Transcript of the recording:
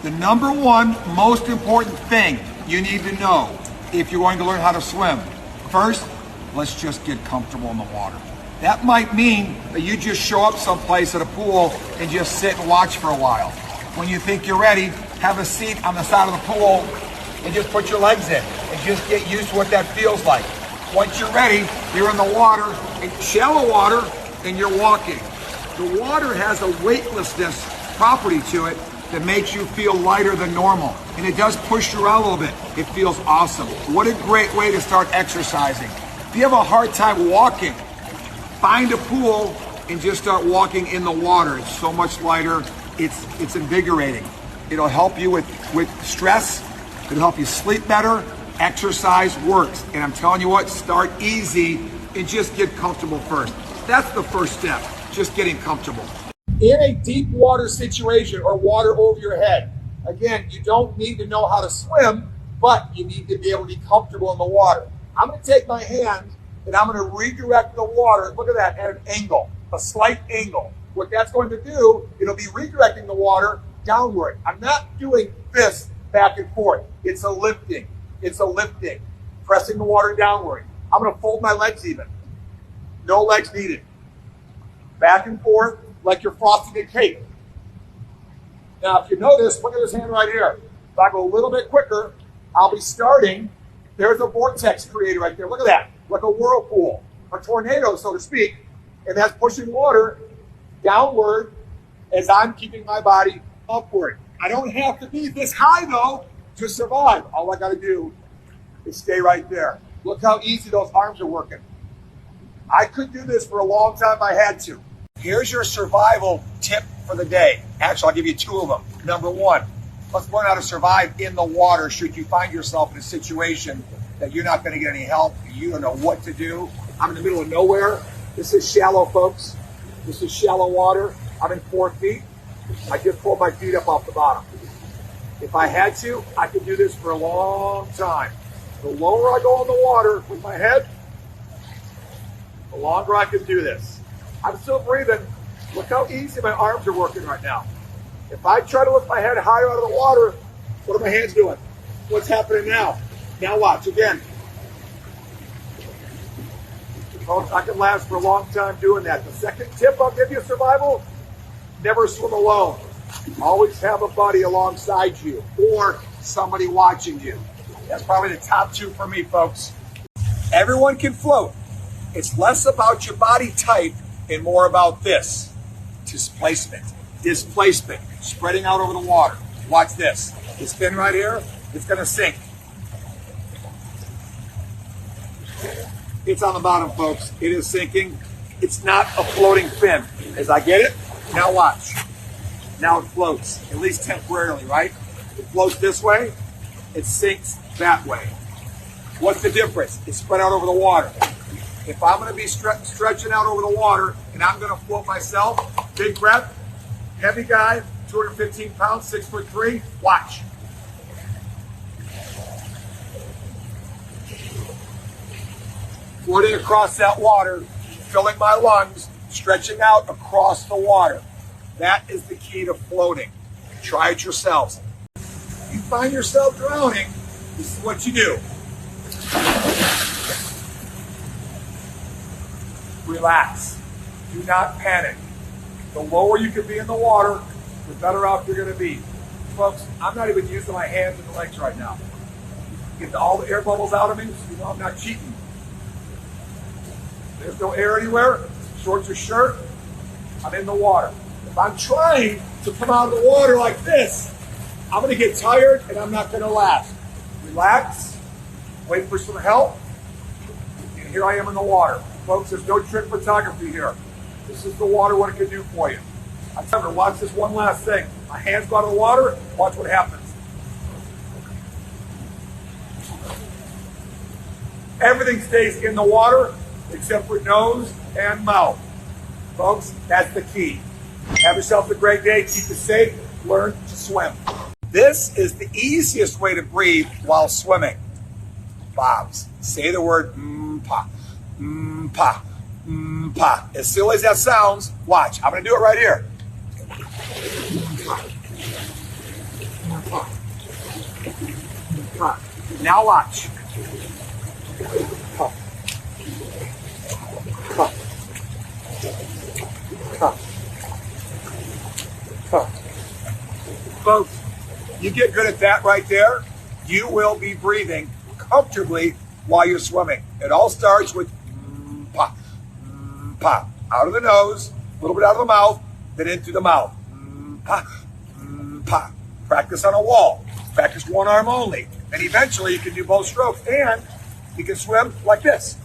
The number one most important thing you need to know if you're going to learn how to swim, first, let's just get comfortable in the water. That might mean that you just show up someplace at a pool and just sit and watch for a while. When you think you're ready, have a seat on the side of the pool and just put your legs in and just get used to what that feels like. Once you're ready, you're in the water, in shallow water, and you're walking. The water has a weightlessness property to it that makes you feel lighter than normal. And it does push you around a little bit. It feels awesome. What a great way to start exercising. If you have a hard time walking, find a pool and just start walking in the water. It's so much lighter. It's invigorating. It'll help you with stress. It'll help you sleep better. Exercise works. And I'm telling you what, start easy and just get comfortable first. That's the first step, just getting comfortable. In a deep water situation or water over your head, again, you don't need to know how to swim, but you need to be able to be comfortable in the water. I'm going to take my hand and I'm going to redirect the water, look at that, at an angle, a slight angle. What that's going to do, it'll be redirecting the water downward. I'm not doing this back and forth. It's a lifting. It's a lifting, pressing the water downward. I'm going to fold my legs even. No legs needed. Back and forth like you're frosting a cake. Now, if you notice, look at this hand right here. If I go a little bit quicker, I'll be starting. There's a vortex created right there. Look at that, like a whirlpool, a tornado, so to speak. And that's pushing water downward as I'm keeping my body upward. I don't have to be this high, though, to survive. All I got to do is stay right there. Look how easy those arms are working. I could do this for a long time if I had to. Here's your survival tip for the day. Actually, I'll give you two of them. Number one, let's learn how to survive in the water should you find yourself in a situation that you're not going to get any help. You don't know what to do. I'm in the middle of nowhere. This is shallow, folks. This is shallow water. I'm in 4 feet. I just pulled my feet up off the bottom. If I had to, I could do this for a long time. The lower I go in the water with my head, the longer I can do this. I'm still breathing. Look how easy my arms are working right now. If I try to lift my head higher out of the water, what are my hands doing? What's happening now? Now watch again. Folks, I can last for a long time doing that. The second tip I'll give you, survival, never swim alone. Always have a buddy alongside you or somebody watching you. That's probably the top two for me, folks. Everyone can float. It's less about your body type and more about this. Displacement. Displacement. Spreading out over the water. Watch this. This fin right here, it's going to sink. It's on the bottom, folks. It is sinking. It's not a floating fin. As I get it, now watch. Now it floats, at least temporarily, right? It floats this way, it sinks that way. What's the difference? It's spread out over the water. If I'm going to be stretching out over the water and I'm going to float myself, big breath, heavy guy, 215 pounds, 6'3", watch. Floating across that water, filling my lungs, stretching out across the water. That is the key to floating. Try it yourselves. If you find yourself drowning, this is what you do. Relax. Do not panic. The lower you can be in the water, the better off you're going to be. Folks, I'm not even using my hands and legs right now. Get all the air bubbles out of me so you know I'm not cheating. There's no air anywhere. Shorts or shirt. I'm in the water. If I'm trying to come out of the water like this, I'm going to get tired and I'm not going to last. Relax. Wait for some help. And here I am in the water. Folks, there's no trick photography here. This is the water, what it can do for you. I'm telling you, watch this one last thing. My hands go out of the water. Watch what happens. Everything stays in the water except for nose and mouth. Folks, that's the key. Have yourself a great day. Keep it safe. Learn to swim. This is the easiest way to breathe while swimming. Bobs. Say the word pa. Pa. Pa. As silly as that sounds, watch. I'm going to do it right here. Now watch. Folks, you get good at that right there, you will be breathing comfortably while you're swimming. It all starts with pop, pop. Out of the nose, a little bit out of the mouth, then into the mouth. Pop, pop. Practice on a wall. Practice one arm only. And eventually you can do both strokes and you can swim like this.